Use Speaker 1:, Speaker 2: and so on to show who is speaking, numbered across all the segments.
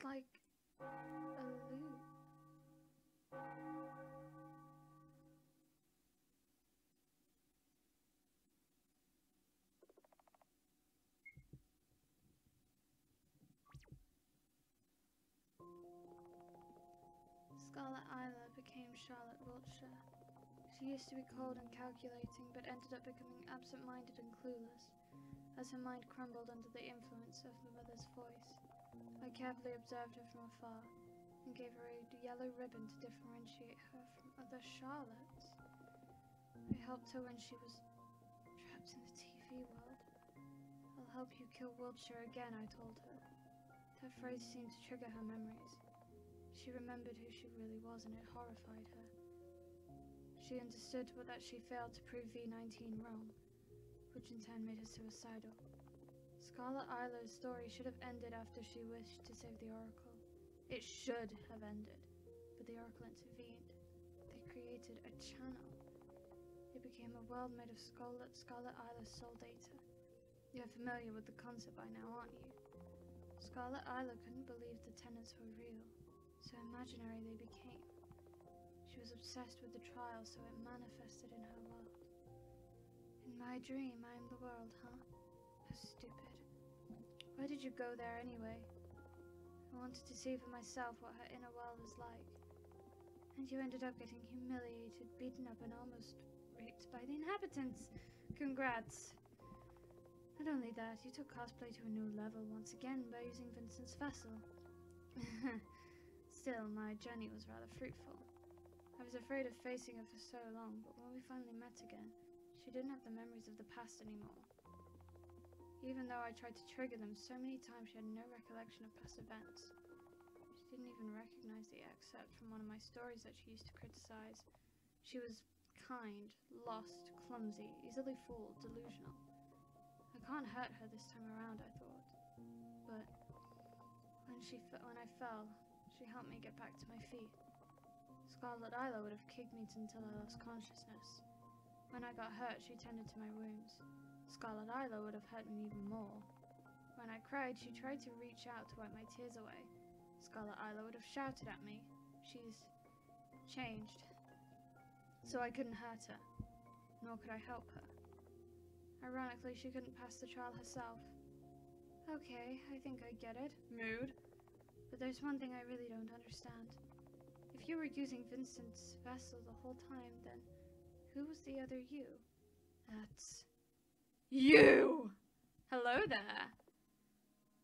Speaker 1: like a loop. Scarlet Isla became Charlotte Wiltshire. She used to be cold and calculating, but ended up becoming absent-minded and clueless, as her mind crumbled under the influence of her mother's voice. I carefully observed her from afar, and gave her a yellow ribbon to differentiate her from other Charlottes. I helped her when she was trapped in the TV world. I'll help you kill Wiltshire again, I told her. That phrase seemed to trigger her memories. She remembered who she really was, and it horrified her. She understood that she failed to prove V19 wrong, which in turn made her suicidal. Scarlet Isla's story should have ended after she wished to save the Oracle. It should have ended, but the Oracle intervened. They created a channel. It became a world made of Scarlet Isla's soul data. You're familiar with the concept by now, aren't you? Scarlet Isla couldn't believe the tenets were real, so imaginary they became. She was obsessed with the trial, so it manifested in her world. In my dream, I am the world, huh? How stupid. Why did you go there anyway? I wanted to see for myself what her inner world is like. And you ended up getting humiliated, beaten up, and almost raped by the inhabitants. Congrats. Not only that, you took cosplay to a new level once again by using Vincent's vessel. Still, my journey was rather fruitful. I was afraid of facing her for so long, but when we finally met again, she didn't have the memories of the past anymore. Even though I tried to trigger them so many times, she had no recollection of past events. She didn't even recognize the excerpt from one of my stories that she used to criticize. She was kind, lost, clumsy, easily fooled, delusional. I can't hurt her this time around, I thought. But when I fell, she helped me get back to my feet. Scarlet Isla would have kicked me until I lost consciousness. When I got hurt, she tended to my wounds. Scarlet Isla would have hurt me even more. When I cried, she tried to reach out to wipe my tears away. Scarlet Isla would have shouted at me. She's changed. So I couldn't hurt her, nor could I help her. Ironically, she couldn't pass the trial herself. Okay, I think I get it. Mood. But there's one thing I really don't understand. If you were using Vincent's vessel the whole time, then who was the other you? That's you! Hello there!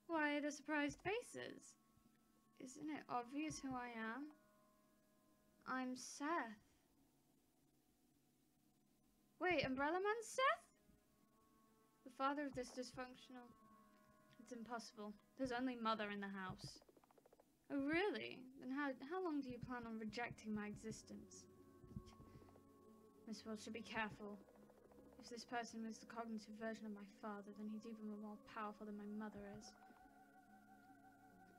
Speaker 1: Why the surprised faces? Isn't it obvious who I am? I'm Seth. Wait, Umbrella Man's Seth? The father of this dysfunctional... It's impossible. There's only Mother in the house. Oh, really? Then how long do you plan on rejecting my existence? Miss Wiltshire, be careful. If this person was the cognitive version of my father, then he's even more powerful than my mother is.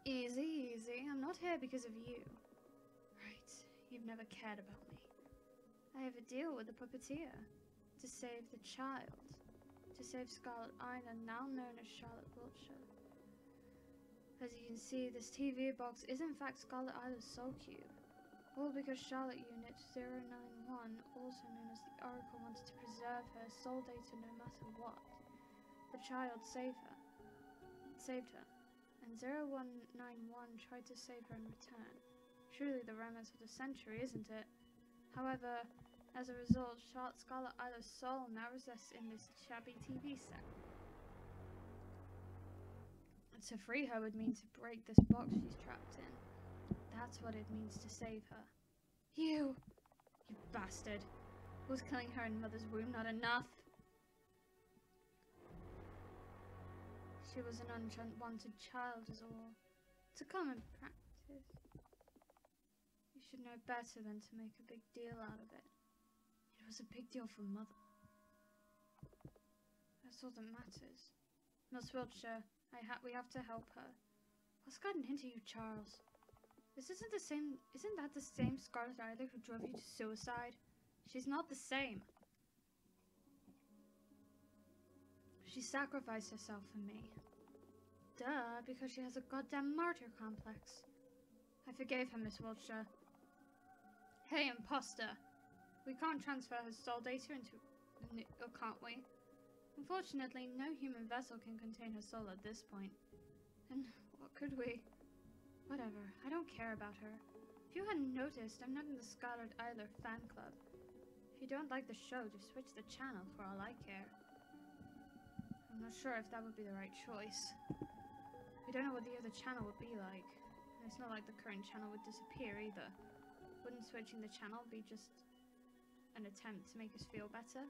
Speaker 1: Easy, easy. I'm not here because of you. Right. You've never cared about me. I have a deal with the puppeteer. To save the child. To save Scarlet Isla, now known as Charlotte Wiltshire. As you can see, this TV box is in fact Scarlet Isla's soul cube. All because Charlotte Unit 091, also known as the Oracle, wanted to preserve her soul data no matter what. The child saved her, and 0191 tried to save her in return. Truly the romance of the century, isn't it? However, as a result, Scarlet Isla's soul now resides in this shabby TV set. To free her would mean to break this box she's trapped in. That's what it means to save her. You bastard. Was killing her in Mother's womb not enough? She was an unwanted child is all. It's a common practice. You should know better than to make a big deal out of it. It was a big deal for Mother. That's all that matters. Miss Wiltshire, we have to help her. What's gotten into you, Charles? Isn't that the same Scarlet Isla who drove you to suicide? She's not the same. She sacrificed herself for me. duh, because she has a goddamn martyr complex. I forgave her, Miss Wiltshire. Hey, imposter. We can't transfer her soul data into... Or can't we? Unfortunately, no human vessel can contain her soul at this point. And what could we? Whatever, I don't care about her. If you hadn't noticed, I'm not in the Scarlet Isler fan club. If you don't like the show, just switch the channel for all I care. I'm not sure if that would be the right choice. We don't know what the other channel would be like. And it's not like the current channel would disappear either. Wouldn't switching the channel be just an attempt to make us feel better?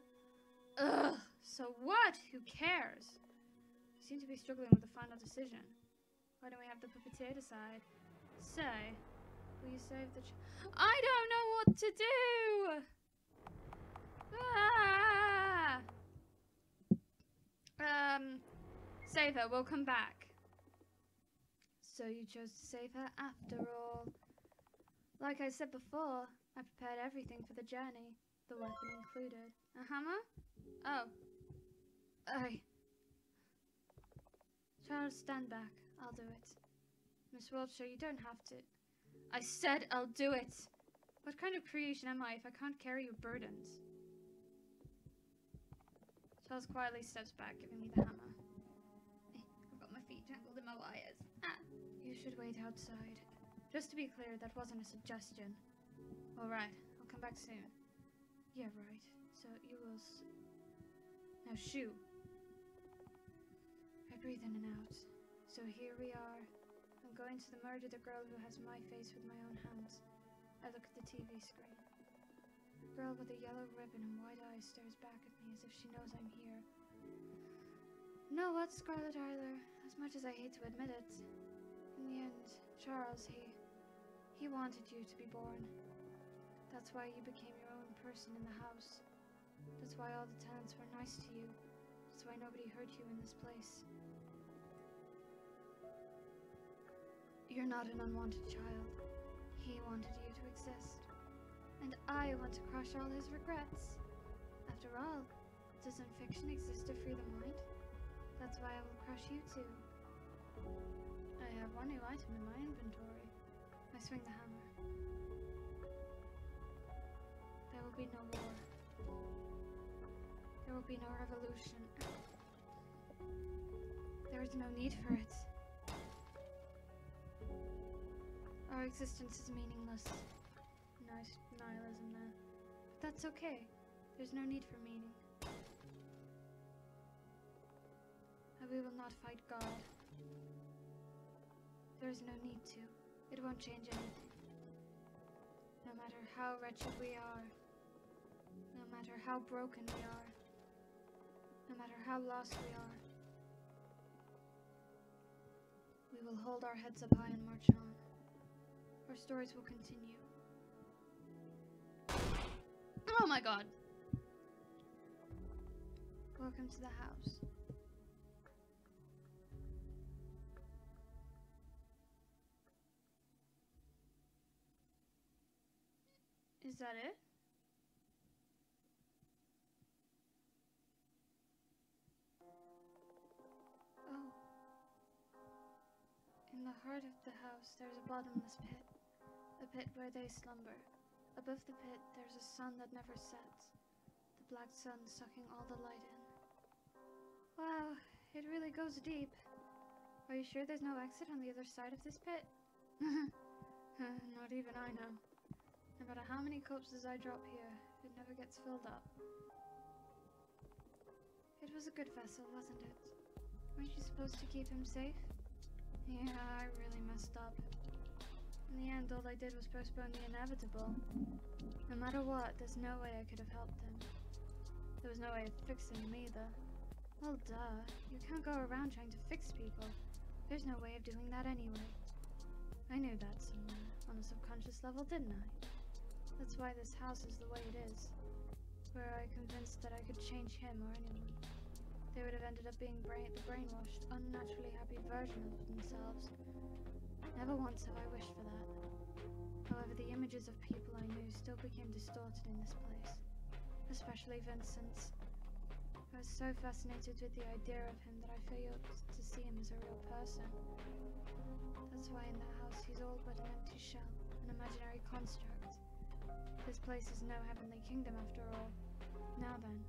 Speaker 1: Ugh! So what? Who cares? You seem to be struggling with the final decision. Why don't we have the puppeteer decide? Say, will you save the I don't know what to do! Ah! Save her, we'll come back. So you chose to save her after all. Like I said before, I prepared everything for the journey, the weapon included. A hammer? Oh. Charles, stand back. I'll do it. Miss Wiltshire, you don't have to. I said I'll do it! What kind of creation am I if I can't carry your burdens? Charles quietly steps back, giving me the hammer. I've got my feet tangled in my wires. Ah. You should wait outside. Just to be clear, that wasn't a suggestion. Alright, I'll come back soon. Yeah, right. So you will now shoo. I breathe in and out. So here we are. I'm going to murder the girl who has my face with my own hands. I look at the TV screen. The girl with a yellow ribbon and wide eyes stares back at me as if she knows I'm here. You know what, Scarlet Isler? As much as I hate to admit it, in the end, Charles, he wanted you to be born. That's why you became your own person in the house. That's why all the tenants were nice to you. That's why nobody hurt you in this place. You're not an unwanted child. He wanted you to exist. And I want to crush all his regrets. After all, doesn't fiction exist to free the mind? That's why I will crush you too. I have one new item in my inventory. I swing the hammer. There will be no war. There will be no revolution. There is no need for it. Our existence is meaningless. Nice nihilism there. But that's okay. There's no need for meaning. And we will not fight God. There is no need to. It won't change anything. No matter how wretched we are, no matter how broken we are, no matter how lost we are, we will hold our heads up high and march on. Our stories will continue. Oh my god! Welcome to the house. Is that it? Oh. In the heart of the house, there's a bottomless pit. A pit where they slumber. Above the pit, there's a sun that never sets. The black sun sucking all the light in. Wow, it really goes deep. Are you sure there's no exit on the other side of this pit? Not even I know. No matter how many corpses I drop here, it never gets filled up. It was a good vessel, wasn't it? Weren't you supposed to keep him safe? Yeah, I really messed up. In the end, all I did was postpone the inevitable. No matter what, there's no way I could have helped him. There was no way of fixing him either. Well, duh. You can't go around trying to fix people. There's no way of doing that anyway. I knew that somewhere, on a subconscious level, didn't I? That's why this house is the way it is. Were I convinced that I could change him or anyone, they would have ended up being the brainwashed, unnaturally happy version of themselves. Never once have I wished for that. However, the images of people I knew still became distorted in this place. Especially Vincent's. I was so fascinated with the idea of him that I failed to see him as a real person. That's why in the house he's all but an empty shell, an imaginary construct. This place is no heavenly kingdom after all. Now then.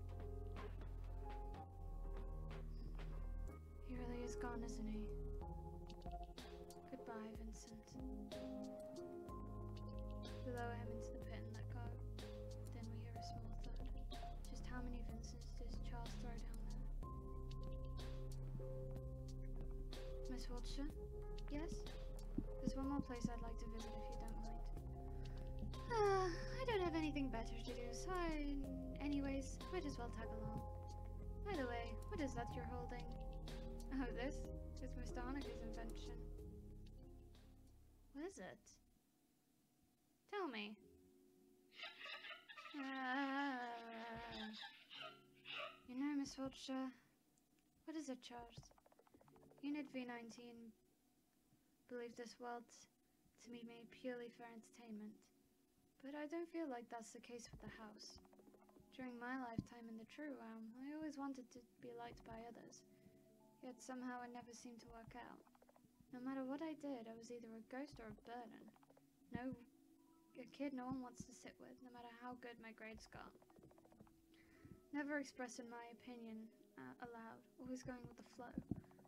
Speaker 1: He really is gone, isn't he? Goodbye, Vincent. We lower him into the pit and let go. Then we hear a small thud. Just how many Vincents does Charles throw down there? Miss Wiltshire? Yes? There's one more place I'd like to visit if you don't mind. I don't have anything better to do, so anyways, might as well tag along. By the way, what is that you're holding? Oh, this? It's Mr. Honecker's invention. What is it? Tell me. You know, Miss Wiltshire, what is it, Charles? Unit V19 believe this world to be made purely for entertainment. But I don't feel like that's the case with the house. During my lifetime in the true realm, I always wanted to be liked by others. Yet somehow it never seemed to work out. No matter what I did, I was either a ghost or a burden. A kid no one wants to sit with, no matter how good my grades got. Never expressing my opinion aloud, always going with the flow.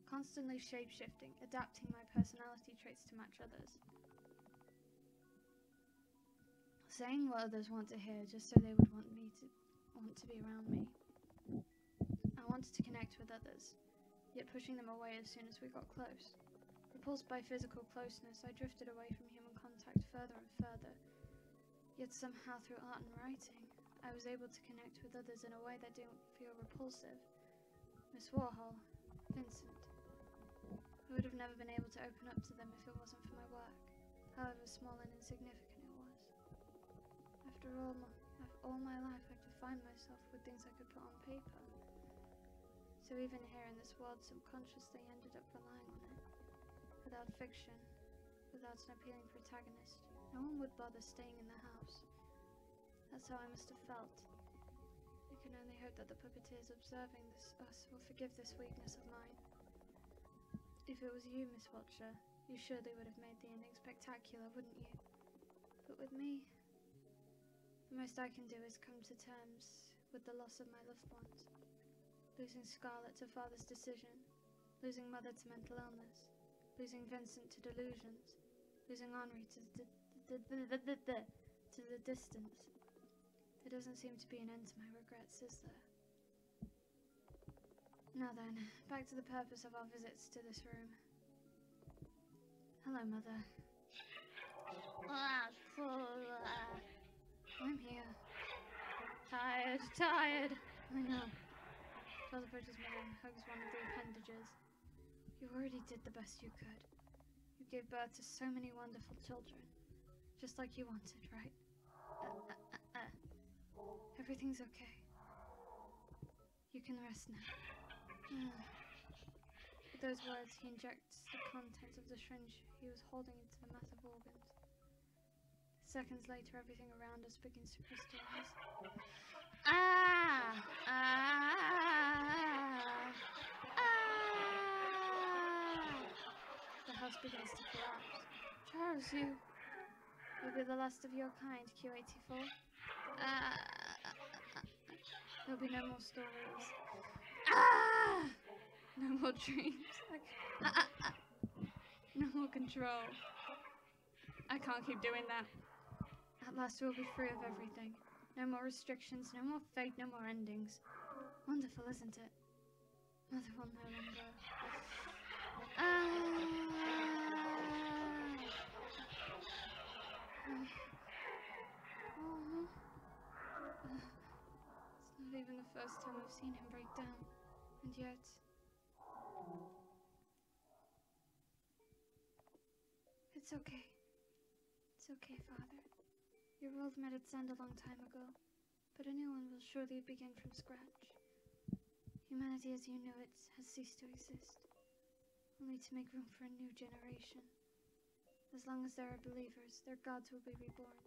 Speaker 1: Constantly shape-shifting, adapting my personality traits to match others. Saying what others want to hear just so they would want to be around me. I wanted to connect with others, yet pushing them away as soon as we got close. Repulsed by physical closeness, I drifted away from human contact further and further. Yet somehow through art and writing, I was able to connect with others in a way that didn't feel repulsive. Miss Warhol, Vincent. I would have never been able to open up to them if it wasn't for my work, however small and insignificant it was. After all my life I've defined myself with things I could put on paper. So even here in this world, subconsciously ended up relying on it. Without fiction, without an appealing protagonist, no one would bother staying in the house. That's how I must have felt. I can only hope that the puppeteers observing us will forgive this weakness of mine. If it was you, Miss Wiltshire, you surely would have made the ending spectacular, wouldn't you? But with me, the most I can do is come to terms with the loss of my loved ones. Losing Scarlett to father's decision, losing mother to mental illness, losing Vincent to delusions, losing Henri to the distance. There doesn't seem to be an end to my regrets, is there? Now then, back to the purpose of our visits to this room. Hello, Mother. I'm here. Tired. I know. Charles approaches Mother and hugs one of the appendages. You already did the best you could. You gave birth to so many wonderful children. Just like you wanted, right? Everything's okay. You can rest now. With those words, he injects the contents of the syringe he was holding into the massive organs. Seconds later, everything around us begins to crystallize. The house begins to collapse. Charles, you'll be the last of your kind, Q84. There'll be no more stories. No more dreams. No more control. I can't keep doing that. At last we'll be free of everything. No more restrictions, no more fate, no more endings. Wonderful, isn't it? Mother will no longer... It's not even the first time I've seen him break down. And yet... It's okay. It's okay, Father. Your world met its end a long time ago, but a new one will surely begin from scratch. Humanity as you know it has ceased to exist, only to make room for a new generation. As long as there are believers, their gods will be reborn,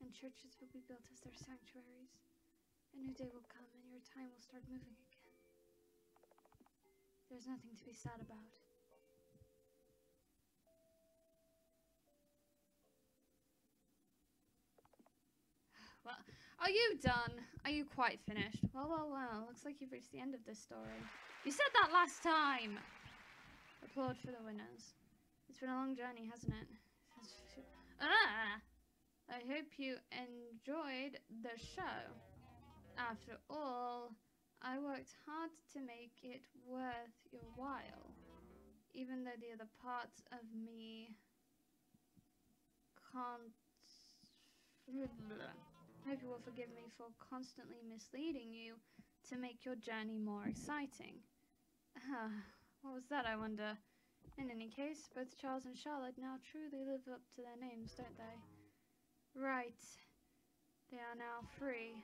Speaker 1: and churches will be built as their sanctuaries. A new day will come, and your time will start moving again. There's nothing to be sad about. Well, are you done? Are you quite finished? Well. Looks like you've reached the end of this story. You said that last time! Applaud for the winners. It's been a long journey, hasn't it? I hope you enjoyed the show. After all, I worked hard to make it worth your while. Even though the other parts of me can't... I hope you will forgive me for constantly misleading you to make your journey more exciting. What was that, I wonder? In any case, both Charles and Charlotte now truly live up to their names, don't they? Right. They are now free.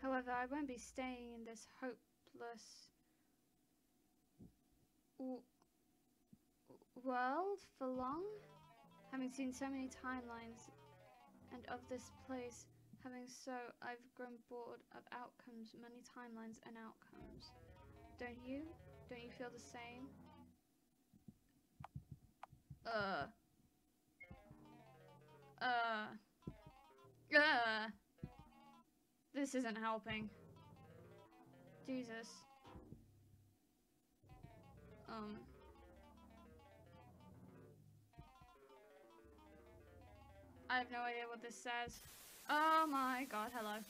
Speaker 1: However, I won't be staying in this hopeless world for long. Having seen so many timelines and of this place, I've grown bored of outcomes, many timelines and outcomes. Don't you? Don't you feel the same? This isn't helping. Jesus. I have no idea what this says. Oh my god, hello.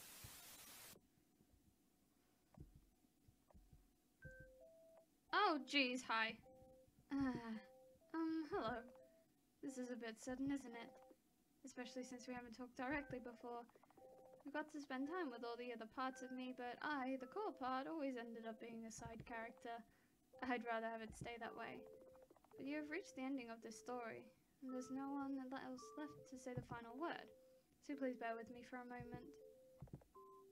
Speaker 1: Oh jeez, hi. Hello. This is a bit sudden, isn't it? Especially since we haven't talked directly before. We got to spend time with all the other parts of me, but I, the core part, always ended up being a side character. I'd rather have it stay that way. But you have reached the ending of this story, and there's no one else left to say the final word. So please bear with me for a moment.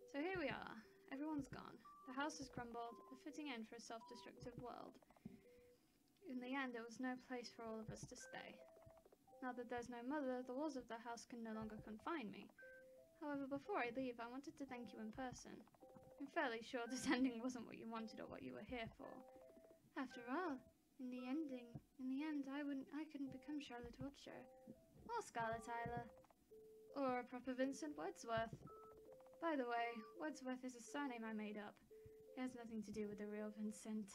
Speaker 1: So here we are. Everyone's gone. The house has crumbled, a fitting end for a self-destructive world. In the end, there was no place for all of us to stay. Now that there's no mother, the walls of the house can no longer confine me. However, before I leave, I wanted to thank you in person. I'm fairly sure this ending wasn't what you wanted or what you were here for. After all, in the end, I couldn't become Charlotte Wiltshire, or Scarlet Isla, or a proper Vincent Wordsworth. By the way, Wordsworth is a surname I made up. It has nothing to do with the real Vincent.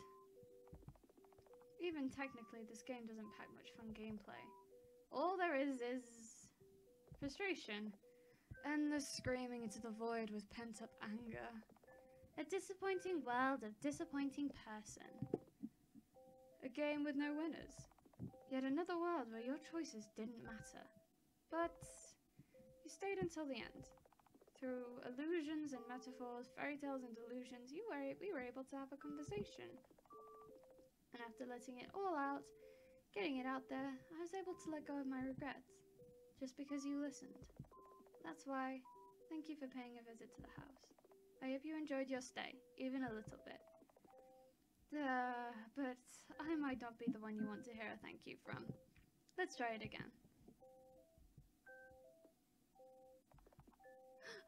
Speaker 1: Even technically, this game doesn't pack much fun gameplay. All there is frustration, and the screaming into the void with pent-up anger. A disappointing world of disappointing person. A game with no winners. Yet another world where your choices didn't matter. But you stayed until the end. Through illusions and metaphors, fairy tales and delusions, we were able to have a conversation. And after letting it all out, getting it out there, I was able to let go of my regrets. Just because you listened. That's why, thank you for paying a visit to the house. I hope you enjoyed your stay, even a little bit. But I might not be the one you want to hear a thank you from. Let's try it again.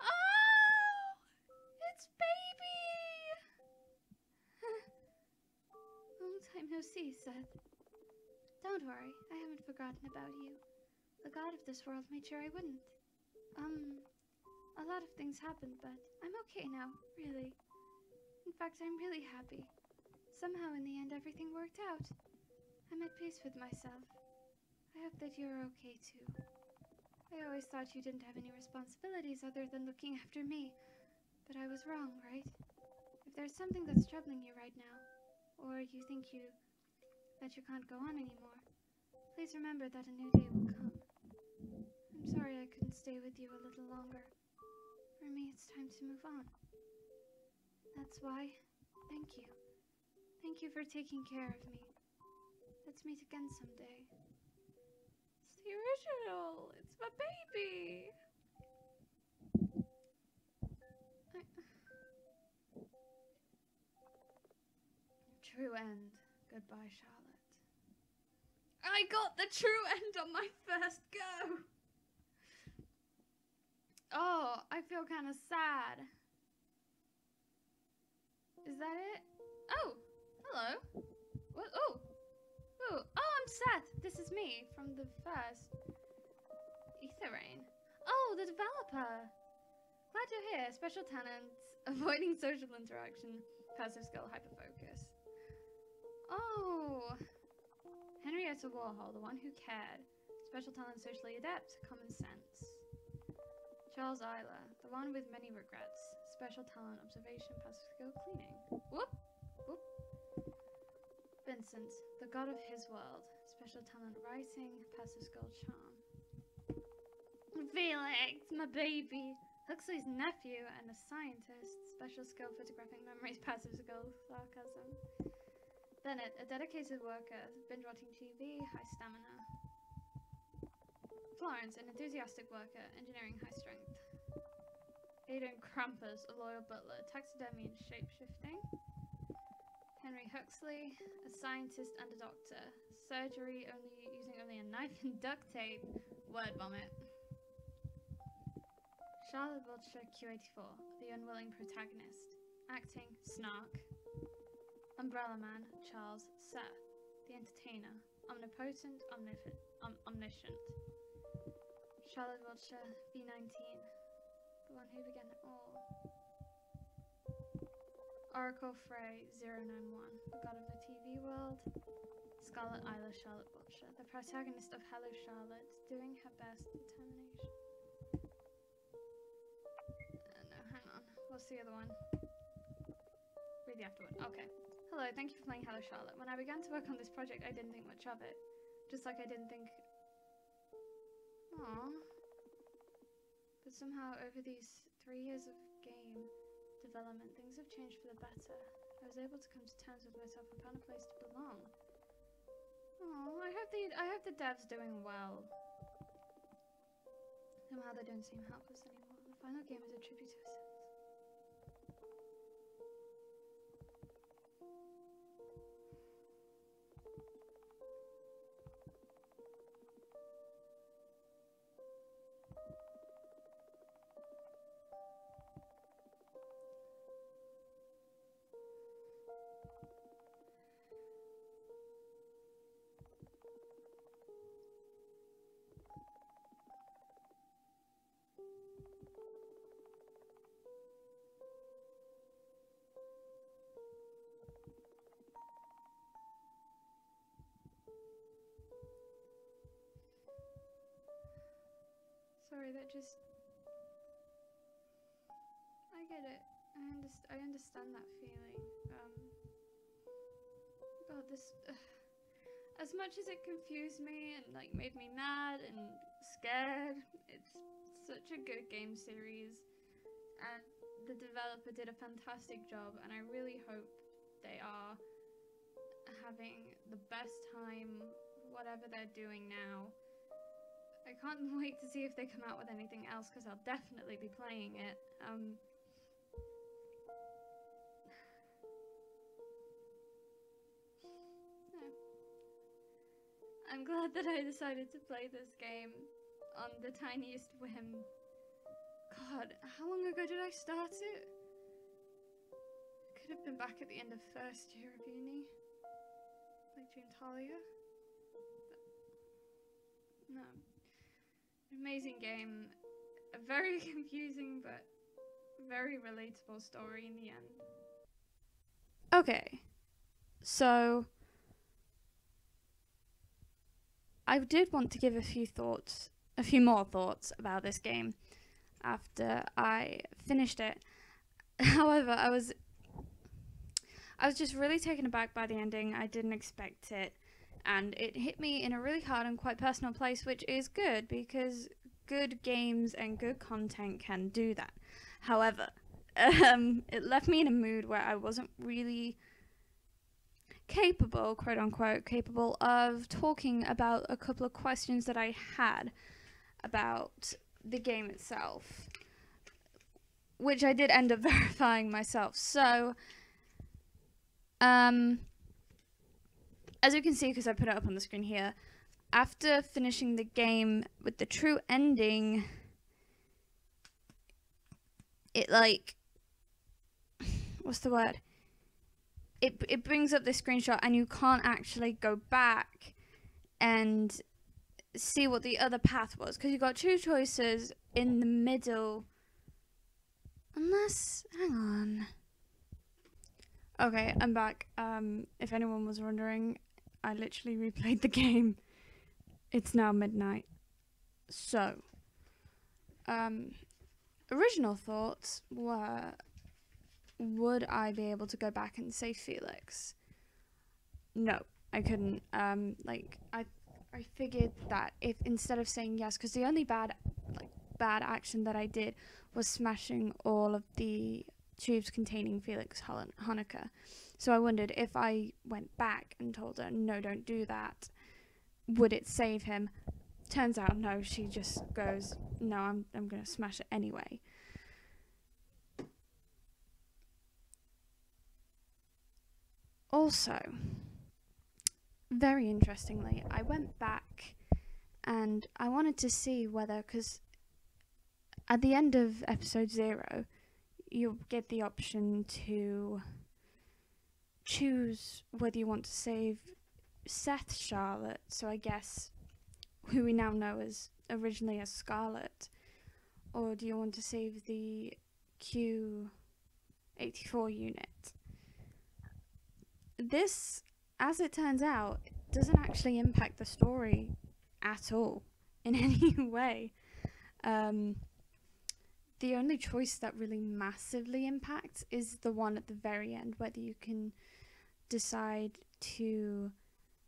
Speaker 1: Oh! It's baby! Long time no see, Seth. Don't worry, I haven't forgotten about you. The god of this world made sure I wouldn't. A lot of things happened, but I'm okay now, really. In fact, I'm really happy. Somehow in the end everything worked out. I'm at peace with myself. I hope that you're okay too. I always thought you didn't have any responsibilities other than looking after me. But I was wrong, right? If there's something that's troubling you right now, or you think that you can't go on anymore, please remember that a new day will come. I'm sorry I couldn't stay with you a little longer. For me, it's time to move on. That's why, thank you. Thank you for taking care of me. Let's meet again someday. It's the original! It's my baby! True end. Goodbye, Charlotte. I got the true end on my first go! Oh, I feel kind of sad. Is that it? Oh, hello. me from the first Ether Rain. Oh, the developer! Glad you're here. Special talents, avoiding social interaction, passive skill, hyperfocus. Oh! Henrietta Warhol, the one who cared. Special talent, socially adept, common sense. Charles Eiler, the one with many regrets. Special talent, observation, passive skill, cleaning. Whoop! Whoop! Vincent, the god of his world. Special talent, writing, passive skill, charm. Felix, my baby. Huxley's nephew and a scientist. Special skill, photographing memories, passive skill, sarcasm. Bennett, a dedicated worker. Binge watching TV, high stamina. Florence, an enthusiastic worker. Engineering, high strength. Aidan Krampus, a loyal butler. Taxidermy and shape-shifting. Henry Huxley, a scientist and a doctor. Surgery, using only a knife and duct tape. Word vomit. Charlotte Vulture, Q84, the unwilling protagonist. Acting, Snark. Umbrella Man, Charles. Seth, the entertainer. Omnipotent, omniscient. Charlotte Vulture, V19, the one who began it all. Oracle Frey, 091, the god of the TV world. Scarlet Isla, Charlotte Vulture, the protagonist of Hello Charlotte, doing her best, determination. No, hang on. What's the other one? Read the afterword. Okay. Hello, thank you for playing Hello Charlotte. When I began to work on this project, I didn't think much of it. Just like I didn't think... Aww. But somehow, over these 3 years of game development, things have changed for the better. I was able to come to terms with myself and found a place to belong. Aww, I hope the dev's doing well. Somehow they don't seem helpless anymore. The final game is a tribute to ourselves. Sorry, that just... I get it. I understand that feeling. God, this... as much as it confused me and, like, made me mad and scared, it's such a good game series. And the developer did a fantastic job, and I really hope they are having the best time, whatever they're doing now. I can't wait to see if they come out with anything else, because I'll definitely be playing it. No. I'm glad that I decided to play this game on the tiniest whim. God, how long ago did I start it? Could have been back at the end of first year of uni. Like June Talia. But no. Amazing game, a very confusing but very relatable story in the end. Okay, so I did want to give a few more thoughts about this game after I finished it. However, I was just really taken aback by the ending. I didn't expect it. And it hit me in a really hard and quite personal place, which is good because good games and good content can do that. However, it left me in a mood where I wasn't really capable, quote unquote, capable of talking about a couple of questions that I had about the game itself, which I did end up verifying myself. So, as you can see, because I put it up on the screen here, after finishing the game with the true ending, it, like, what's the word? It brings up this screenshot, and you can't actually go back and see what the other path was, because you got two choices in the middle. Unless, hang on. Okay, I'm back. If anyone was wondering, I literally replayed the game. It's now midnight. So, original thoughts were, would I be able to go back and save Felix? No, I couldn't. I figured that if instead of saying yes, because the only bad action that I did was smashing all of the tubes containing Felix Hanukkah. So I wondered if I went back and told her, no, don't do that, would it save him? Turns out no, she just goes, no, I'm going to smash it anyway. Also, very interestingly, I went back and I wanted to see whether, because at the end of episode 0, you'll get the option to choose whether you want to save Seth Charlotte, so I guess who we now know as originally as Scarlet, or do you want to save the Q84 unit? This, as it turns out, doesn't actually impact the story at all in any way. The only choice that really massively impacts is the one at the very end, whether you can decide to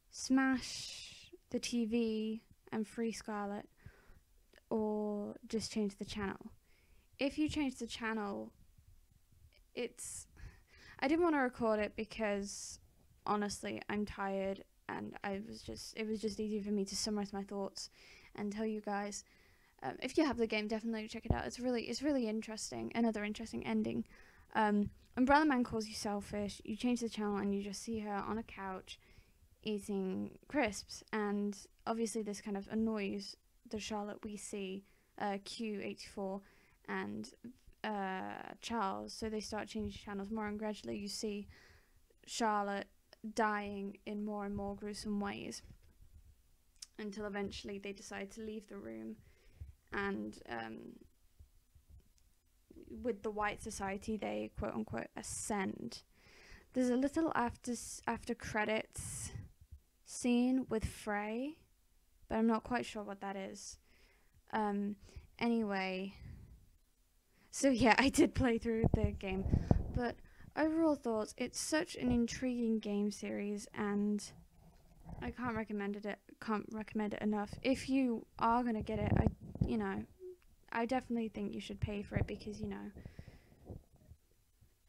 Speaker 1: smash the TV and free Scarlet, or just change the channel. If you change the channel, I didn't want to record it because honestly I'm tired, and it was just easy for me to summarize my thoughts and tell you guys. If you have the game, definitely check it out. It's really interesting. Another interesting ending. Umbrella Man calls you selfish. You change the channel and you just see her on a couch eating crisps, and obviously this kind of annoys the Charlotte we see, Q84 and Charles, so they start changing channels more, and gradually you see Charlotte dying in more and more gruesome ways until eventually they decide to leave the room, and with the white society they quote unquote ascend. There's a little after credits scene with Frey, but I'm not quite sure what that is. Anyway, so yeah, I did play through the game, but overall thoughts, it's such an intriguing game series, and I can't recommend it enough. If you are gonna get it, I definitely think you should pay for it, because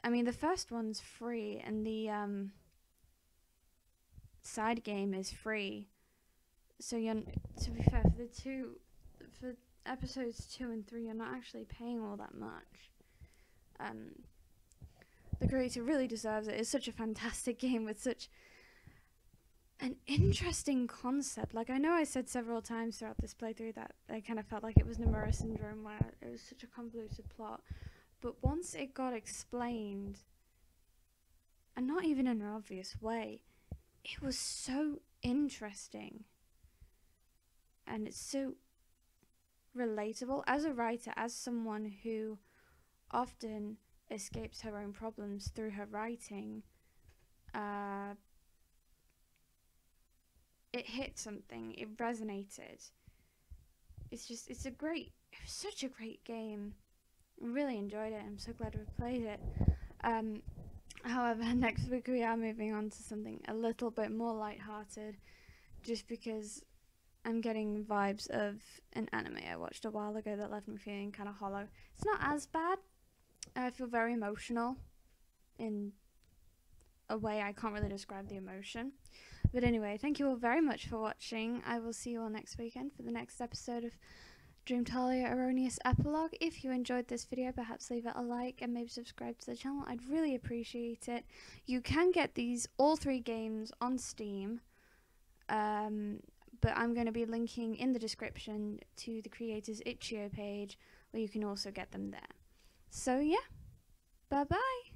Speaker 1: I mean, the first one's free, and the side game is free. So to be fair, for episodes 2 and 3, you're not actually paying all that much. The creator really deserves it. It's such a fantastic game with such an interesting concept. Like, I know I said several times throughout this playthrough that I kind of felt like it was Nomura Syndrome, where it was such a convoluted plot. But once it got explained, and not even in an obvious way, it was so interesting. And it's so relatable. As a writer, as someone who often escapes her own problems through her writing, it hit something. It resonated. It was such a great game. I really enjoyed it. I'm so glad we played it. However, next week we are moving on to something a little bit more lighthearted, just because I'm getting vibes of an anime I watched a while ago that left me feeling kind of hollow. It's not as bad. I feel very emotional in a way I can't really describe the emotion. But anyway, thank you all very much for watching. I will see you all next weekend for the next episode of Dream Talia Erroneous Epilogue. If you enjoyed this video, perhaps leave it a like and maybe subscribe to the channel. I'd really appreciate it. You can get all 3 games on Steam, but I'm going to be linking in the description to the creator's itch.io page, where you can also get them there. So yeah, bye bye.